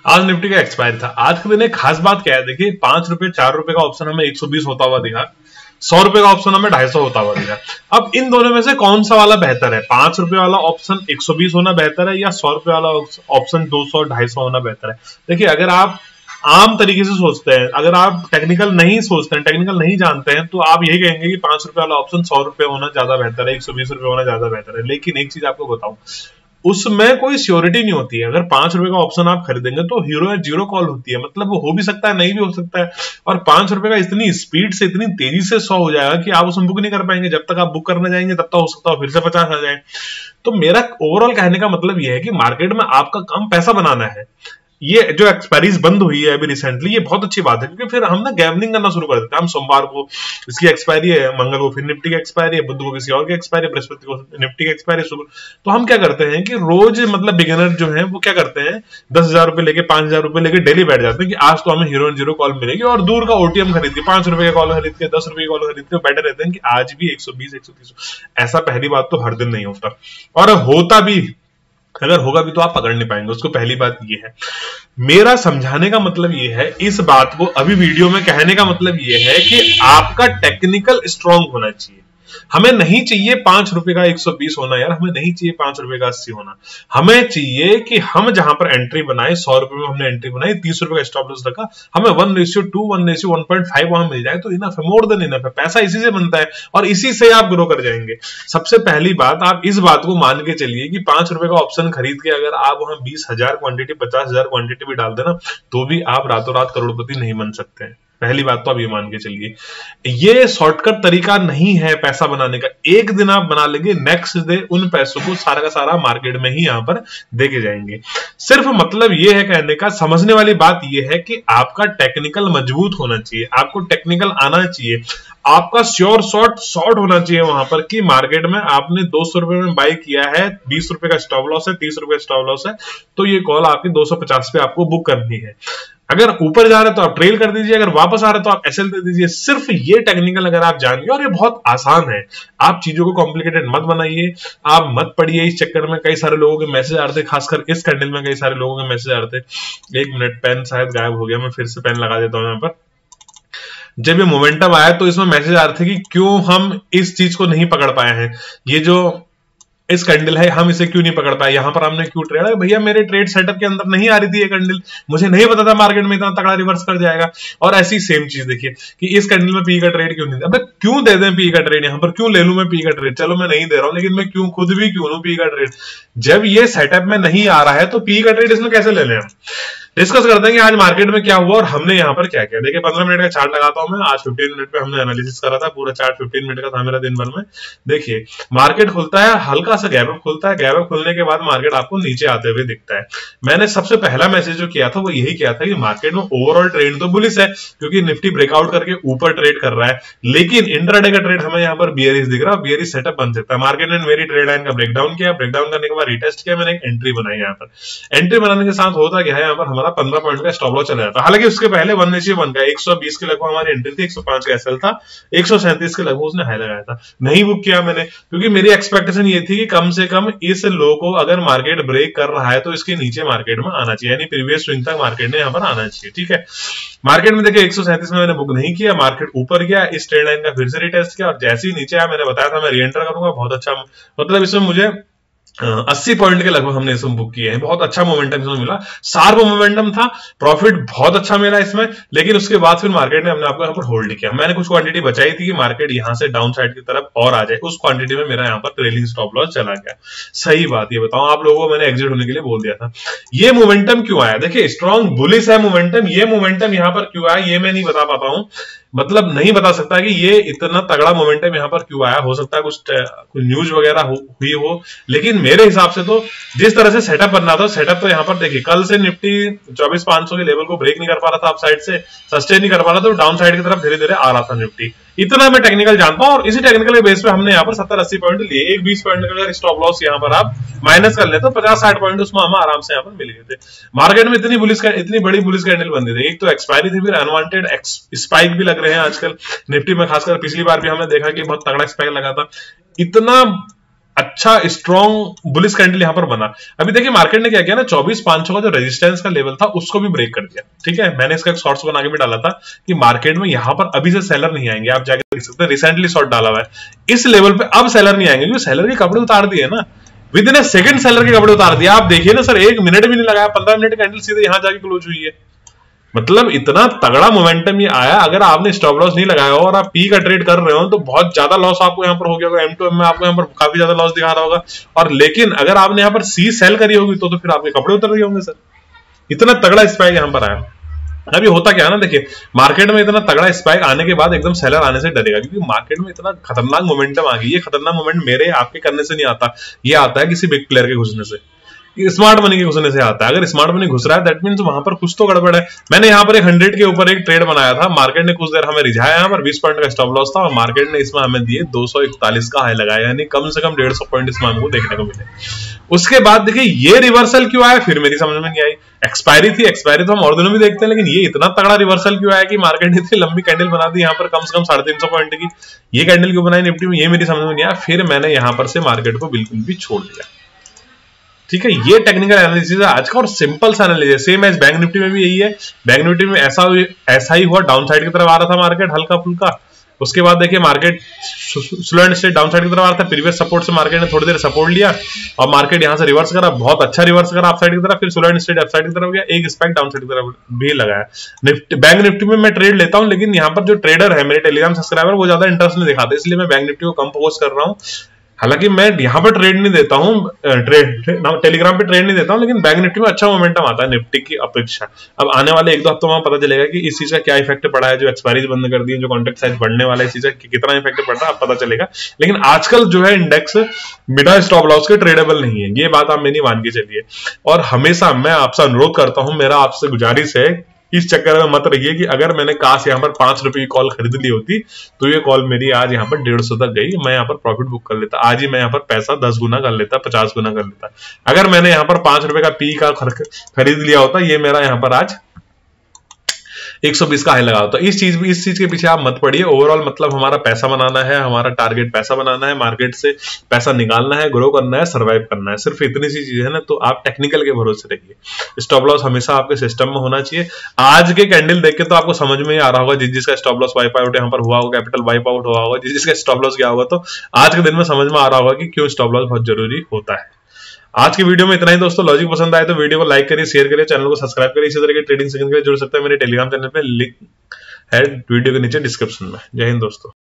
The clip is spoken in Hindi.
आज निफ्टी का एक्सपायरी था। आज के दिन एक खास बात क्या है, देखिए 5 रुपए 4 रुपए का ऑप्शन हमें 120 होता हुआ दिखा, 100 रुपए का ऑप्शन हमें 250 होता हुआ दिखा। अब इन दोनों में से कौन सा वाला बेहतर है? 5 रुपए वाला ऑप्शन 120 होना बेहतर है या 100 रुपए वाला ऑप्शन 200 250 होना बेहतर है? देखिए अगर आप आम तरीके से सोचते हैं, अगर आप टेक्निकल नहीं सोचते हैं, टेक्निकल नहीं जानते हैं, तो आप यही कहेंगे कि 5 रुपए वाला ऑप्शन 100 रुपए होना ज्यादा बेहतर है, 120 रुपए होना ज्यादा बेहतर है। लेकिन एक चीज आपको बताऊं, उसमें कोई श्योरिटी नहीं होती है। अगर 5 रुपए का ऑप्शन आप खरीदेंगे तो हीरो या जीरो कॉल होती है, मतलब वो हो भी सकता है नहीं भी हो सकता है। और 5 रुपए का इतनी स्पीड से इतनी तेजी से 100 हो जाएगा कि आप उसमें बुक नहीं कर पाएंगे। जब तक आप बुक करने जाएंगे तब तक हो सकता है फिर से 50 आ जाए। तो मेरा ओवरऑल कहने का मतलब यह है कि मार्केट में आपका काम पैसा बनाना है। ये जो एक्सपायरीज बंद हुई है अभी रिसेंटली, ये बहुत अच्छी बात है, क्योंकि फिर हम ना गैमलिंग करना शुरू कर देते हैं। हम सोमवार को इसकी एक्सपायरी है, मंगल को फिर निफ्टी की एक्सपायरी है, बुध को किसी और की एक्सपायरी है, बृहस्पति को निफ्टी की एक्सपायरी है। तो हम क्या करते हैं कि रोज मतलब बिगिनर जो है वो क्या करते हैं, 10,000 रुपए लेके 5,000 रुपए लेके डेली बैठ जाते हैं कि आज तो हमें हीरो जीरो कॉल मिलेगी, और दूर का ओटीएम खरीद के 5 रुपए का कॉल खरीद के 10 रुपए का कॉल खरीद के बैठे रहते हैं कि आज भी 120 130। ऐसा पहली बात तो हर दिन नहीं होता, और होता भी अगर होगा भी तो आप पकड़ नहीं पाएंगे उसको। पहली बात ये है। मेरा समझाने का मतलब ये है, इस बात को अभी वीडियो में कहने का मतलब ये है कि आपका टेक्निकल स्ट्रांग होना चाहिए। हमें नहीं चाहिए 5 रुपए का 120 होना यार, हमें नहीं चाहिए 5 रुपए का 80 होना। हमें चाहिए कि हम जहां पर एंट्री बनाए, 100 रुपए में हमने एंट्री बनाई, 30 रुपए का स्टॉप लॉस रखा, हमें 1:2 1:1.5 वहां मिल जाए तो इनफ है, मोर देन इनफ है। पैसा इसी से बनता है और इसी से आप ग्रो कर जाएंगे। सबसे पहली बात, आप इस बात को मान के चलिए कि 5 रुपए का ऑप्शन खरीद के अगर आप वहां 20,000 क्वांटिटी 50,000 क्वांटिटी भी डाल देना तो भी आप रातों रात करोड़पति नहीं बन सकते हैं। पहली बात तो आप ये मान के चलिए, ये शॉर्टकट तरीका नहीं है पैसा बनाने का। एक दिन आप बना लेंगे, नेक्स्ट डे उन पैसों को सारा का सारा मार्केट में ही यहां पर देके जाएंगे। सिर्फ मतलब ये है कहने का, समझने वाली बात ये है कि आपका टेक्निकल मजबूत होना चाहिए, आपको टेक्निकल आना चाहिए, आपका श्योर शॉर्ट होना चाहिए वहां पर कि मार्केट में आपने 200 रुपए में बाय किया है, 20 रुपए का स्टॉप लॉस है, 30 रुपए का स्टॉप लॉस है, तो ये कॉल आपकी 250 पे आपको बुक करनी है। अगर ऊपर जा रहे तो आप ट्रेल कर दीजिए, अगर वापस आ रहे तो आप एसएल दे दीजिए। सिर्फ ये टेक्निकल अगर आप जान गए, और ये बहुत आसान है, आप चीजों को कॉम्प्लिकेटेड मत बनाइए, आप मत पढ़िए इस चक्कर में। कई सारे लोगों के मैसेज आ रहे थे, खासकर इस कैंडल में कई सारे लोगों के मैसेज आ रहे थे। 1 मिनट, पेन शायद गायब हो गया, मैं फिर से पेन लगा देता हूं यहाँ पर। जब ये मोमेंटम आया तो इसमें मैसेज आ रहे थे कि क्यों हम इस चीज को नहीं पकड़ पाए हैं, ये जो इस कैंडल है हम इसे क्यों नहीं पकड़ पाए, यहां पर हमने क्यों ट्रेड। भैया मेरे ट्रेड सेटअप के अंदर नहीं आ रही थी ये कैंडल, मुझे नहीं पता था मार्केट में इतना तगड़ा रिवर्स कर जाएगा। और ऐसी सेम चीज देखिए कि इस कैंडल में पी का ट्रेड क्यों नहीं, अबे क्यों दे दें पी का ट्रेड, यहां पर क्यों ले लूं मैं पी का ट्रेड? चलो मैं नहीं दे रहा हूं, लेकिन मैं क्यों खुद भी क्यों लूं पी का ट्रेड? जब ये सेटअप में नहीं आ रहा है तो पी का ट्रेड इसमें कैसे ले लें? हम डिस्कस करते हैं कि आज मार्केट में क्या हुआ और हमने यहाँ पर क्या किया। देखिए 15 मिनट का चार्ट लगाता हूं मैं, आज 15 मिनट पे हमने एनालिसिस करा था, पूरा चार्ट 15 मिनट का था मेरा दिन भर में। देखिए मार्केट खुलता है, हल्का सा गैप अप खुलता है, गैप अप खुलने के बाद मार्केट आपको नीचे आते हुए दिखता है। मैंने सबसे पहला मैसेज जो किया था वो यही किया था कि मार्केट में ओवरऑल ट्रेंड तो बुलिश है, क्योंकि निफ्टी ब्रेकआउट करके ऊपर ट्रेड कर रहा है, लेकिन इंट्राडे का ट्रेड हमें यहाँ पर बियरिश दिख रहा है, बियरिश सेटअप बन सकता है। मार्केट ने मेरी ट्रेड लाइन का ब्रेकडाउन किया, ब्रेकडाउन करने के बाद रिटेस्ट किया, मैंने एक एंट्री बनाई। यहाँ पर एंट्री बनाने के साथ होता क्या है, यहाँ पर हमारा 15 पॉइंट का स्टॉप लॉस चला जाता। हालांकि उसके पहले 1:1 का 120 के लगभग हमारी एंट्री थी, 105 का एसएल था, 137 के लगभग उसने हाई लगाया था। नहीं बुक किया मैंने, क्योंकि मेरी एक्सपेक्टेशन ये थी कि कम से कम इस लो को अगर मार्केट ब्रेक कर रहा है तो इसके नीचे मार्केट में आना चाहिए, यानी प्रीवियस स्विंग तक मार्केट ने यहाँ पर आना चाहिए। ठीक है, मार्केट में देखिए 137 में मैंने बुक नहीं किया, मार्केट ऊपर गया, इस ट्रेड लाइन का फिर से रिटेस्ट किया, और जैसे ही नीचे आया मैंने बताया था मैं री एंटर करूंगा। बहुत अच्छा, मतलब इसमें मुझे 80 पॉइंट के लगभग हमने इसमें बुक किए हैं। बहुत अच्छा मोमेंटम इसमें मिला, शार्प मोमेंटम था, प्रॉफिट बहुत अच्छा मिला इसमें। लेकिन उसके बाद फिर मार्केट ने अपने आप को यहाँ पर होल्ड किया। मैंने कुछ क्वांटिटी बचाई थी कि मार्केट यहाँ से डाउन साइड की तरफ और आ जाए, उस क्वांटिटी में मेरा यहाँ पर ट्रेलिंग स्टॉप लॉस चला गया। सही बात ये बताऊं, आप लोगों को मैंने एग्जिट होने के लिए बोल दिया था। ये मोमेंटम क्यों आया? देखिए स्ट्रॉन्ग बुलिश है मोमेंटम, ये मोमेंटम यहाँ पर क्यों आया ये मैं नहीं बता पाता हूं, मतलब नहीं बता सकता कि ये इतना तगड़ा मोमेंटम यहाँ पर क्यों आया। हो सकता है कुछ न्यूज वगैरह हुई हो, लेकिन मेरे हिसाब से तो जिस तरह से सेटअप बनना था, सेटअप तो यहाँ पर देखिए कल से निफ्टी 24,500 के लेवल को ब्रेक नहीं कर पा रहा था, अप साइड से सस्टेन नहीं कर पा रहा था, तो डाउन साइड की तरफ धीरे धीरे आ रहा था निफ्टी। इतना मैं टेक्निकल जानता हूं, और इसी टेक्निकल के बेस पे हमने यहाँ पर 70-80 पॉइंट लिए। एक 20 पॉइंट का अगर स्टॉप लॉस यहाँ पर आप माइनस कर ले तो 50-60 पॉइंट उसमें हमें आराम से यहाँ पर मिल गए थे। मार्केट में इतनी बड़ी बुलिश कैंडल बन रही थी, एक तो एक्सपायरी थी, फिर अनवांटेड स्पाइक भी लग रहे हैं आजकल निफ्टी में, खासकर पिछली बार भी हमने देखा कि बहुत तगड़ा स्पाइक लगा था। इतना अच्छा स्ट्रॉन्ग बुलिश कैंडल यहां पर बना। अभी देखिए मार्केट ने क्या किया ना, 24,500 का जो रेजिस्टेंस का लेवल था उसको भी ब्रेक कर दिया। ठीक है, मैंने इसका एक शॉर्ट्स बना के भी डाला था कि मार्केट में यहां पर अभी से सेलर नहीं आएंगे। आप जाके देख सकते हैं, रिसेंटली शॉर्ट डाला हुआ है, इस लेवल पे अब सेलर नहीं आएंगे, क्योंकि सेलर के कपड़े उतार दिए ना, with in A second seller के कपड़े उतार दिया। आप देखिए ना सर, 1 मिनट भी नहीं लगाया, 15 मिनट कैंडल सीधे यहां जाके क्लोज हुई है। मतलब इतना तगड़ा मोमेंटम ये आया। अगर आपने स्टॉप लॉस नहीं लगाया हो और आप पी का ट्रेड कर रहे हो तो बहुत ज्यादा लॉस आपको यहाँ पर हो गया होगा। M2M में आपको यहाँ पर काफी ज्यादा लॉस दिखा रहा होगा। और लेकिन अगर आपने यहाँ पर सी सेल करी होगी तो फिर आपके कपड़े उतर रहे होंगे सर। इतना तगड़ा स्पाइक यहाँ पर आया। अभी होता क्या है ना, देखिए मार्केट में इतना तगड़ा स्पाइक आने के बाद एकदम सेलर आने से डरेगा, क्योंकि मार्केट में इतना खतरनाक मोमेंटम आ गई। ये खतरनाक मोमेंट मेरे आपके करने से नहीं आता, ये आता है किसी बिग प्लेयर के घुसने से, स्मार्ट मनी के घुसने से आता है। अगर स्मार्ट मनी घुस रहा है दैट मींस वहां पर कुछ तो गड़बड़ है। मैंने यहाँ पर एक 100 के ऊपर एक ट्रेड बनाया था, मार्केट ने कुछ देर हमें रिझाया, यहाँ पर 20 पॉइंट का स्टॉप लॉस था और मार्केट ने इसमें हमें दिए 241 का हाई लगाया, यानी कम से कम 150 पॉइंट इसमें हमको देखने को मिले। उसके बाद देखिए ये रिवर्सल क्यों आया, फिर मेरी समझ में नहीं आई। एक्सपायरी थी, एक्सपायरी तो हम और दिनों भी देखते हैं, लेकिन ये इतना तगड़ा रिवर्सल क्यों आया कि मार्केट ने इतनी लंबी कैंडल बना दी यहाँ पर कम से कम 350 पॉइंट की। ये कैंडल क्यों बनाई निफ्टी में, ये मेरी समझ में नहीं आया। फिर मैंने यहाँ पर से मार्केट को बिल्कुल भी छोड़ दिया। ठीक है, ये टेक्निकल एनालिसिस है आज का और सिंपल सा analysis. Same as bank Nifty में भी यही है। बैंक निफ्टी में ऐसा ही हुआ, डाउन साइड की तरफ आ रहा था मार्केट हल्का फुल्का। उसके बाद देखिए market slow and steady down side की तरफ आ रहा था। प्रीवियस सपोर्ट से मार्केट ने थोड़ी देर सपोर्ट लिया और मार्केट यहां से रिवर्स करा, बहुत अच्छा रिवर्स करा अप साइड की तरफ, फिर slow and steady up side की तरफ गया, एक स्पाइक डाउन साइड की तरफ भी लगाया। बैंक निफ्टी में मैं ट्रेड लेता हूं, लेकिन यहाँ पर जो ट्रेडर है मेरे टेलीग्राम सब्सक्राइबर वो ज्यादा इंटरेस्ट नहीं दिखाते, इसलिए मैं बैंक निफ्टी को कम फोकस कर रहा हूँ। हालांकि मैं यहाँ पर ट्रेड नहीं देता हूँ, टेलीग्राम पे ट्रेड नहीं देता हूँ, लेकिन बैंक निफ्टी में अच्छा मोमेंटम आता है निफ्टी की अपेक्षा। अब आने वाले 1-2 हफ्तों में पता चलेगा कि इस चीज का क्या इफेक्ट पड़ा है, जो एक्सपायरीज बंद कर दी, जो कॉन्ट्रैक्ट साइज बढ़ने वाला है, इस चीज का कितना इफेक्ट पड़ रहा है अब पता चलेगा। लेकिन आजकल जो है इंडेक्स बिना स्टॉप लॉस के ट्रेडेबल नहीं है, ये बात आप मेरी मान के चलिए। और हमेशा मैं आपसे अनुरोध करता हूं, मेरा आपसे गुजारिश है, इस चक्कर में मत रहिए कि अगर मैंने काश यहाँ पर 5 रुपए की कॉल खरीद ली होती तो ये कॉल मेरी आज यहाँ पर 150 तक गई, मैं यहाँ पर प्रॉफिट बुक कर लेता, आज ही मैं यहाँ पर पैसा 10 गुना कर लेता, 50 गुना कर लेता। अगर मैंने यहाँ पर 5 रुपए का पी का खरीद लिया होता, ये मेरा यहाँ पर आज 120 का हाई लगा होता। इस चीज के पीछे आप मत पड़िए। ओवरऑल मतलब हमारा पैसा बनाना है, हमारा टारगेट पैसा बनाना है, मार्केट से पैसा निकालना है, ग्रो करना है, सर्वाइव करना है, सिर्फ इतनी सी चीज है ना। तो आप टेक्निकल के भरोसे रहिए। स्टॉप लॉस हमेशा आपके सिस्टम में होना चाहिए। आज के कैंडल देख के तो आपको समझ में आ रहा होगा, जिसका स्टॉप लॉस वाइप आउट यहाँ पर हुआ होगा, कैपिटल वाइप आउट हुआ होगा, जिसका स्टॉप लॉस क्या होगा, तो आज के दिन में समझ में आ रहा होगा कि क्यों स्टॉप लॉस बहुत जरूरी होता है। आज की वीडियो में इतना ही दोस्तों। लॉजिक पसंद आए तो वीडियो को लाइक करिए, शेयर करिए, चैनल को सब्सक्राइब करिए। इसी तरह के ट्रेडिंग सीखने के लिए जुड़ सकते हैं मेरे टेलीग्राम चैनल पे, लिंक है वीडियो के नीचे डिस्क्रिप्शन में। जय हिंद दोस्तों।